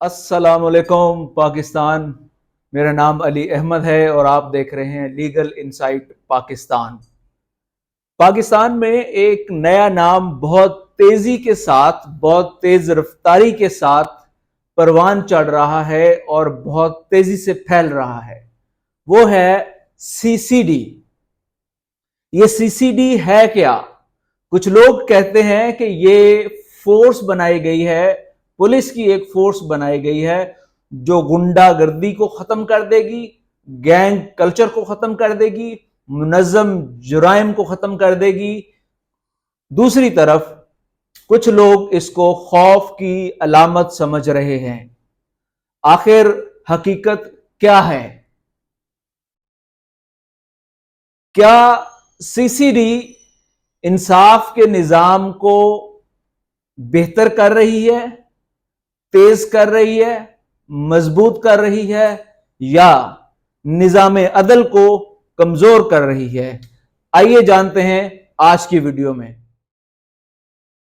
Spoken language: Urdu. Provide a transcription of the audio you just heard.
السلام علیکم پاکستان، میرا نام علی احمد ہے اور آپ دیکھ رہے ہیں لیگل انسائٹ پاکستان۔ پاکستان میں ایک نیا نام بہت تیزی کے ساتھ، بہت تیز رفتاری کے ساتھ پروان چڑھ رہا ہے اور بہت تیزی سے پھیل رہا ہے، وہ ہے سی سی ڈی۔ یہ سی سی ڈی ہے کیا؟ کچھ لوگ کہتے ہیں کہ یہ فورس بنائی گئی ہے، پولیس کی ایک فورس بنائی گئی ہے جو غنڈہ گردی کو ختم کر دے گی، گینگ کلچر کو ختم کر دے گی، منظم جرائم کو ختم کر دے گی۔ دوسری طرف کچھ لوگ اس کو خوف کی علامت سمجھ رہے ہیں۔ آخر حقیقت کیا ہے؟ کیا سی سی ڈی انصاف کے نظام کو بہتر کر رہی ہے، تیز کر رہی ہے، مضبوط کر رہی ہے، یا نظام عدل کو کمزور کر رہی ہے؟ آئیے جانتے ہیں آج کی ویڈیو میں۔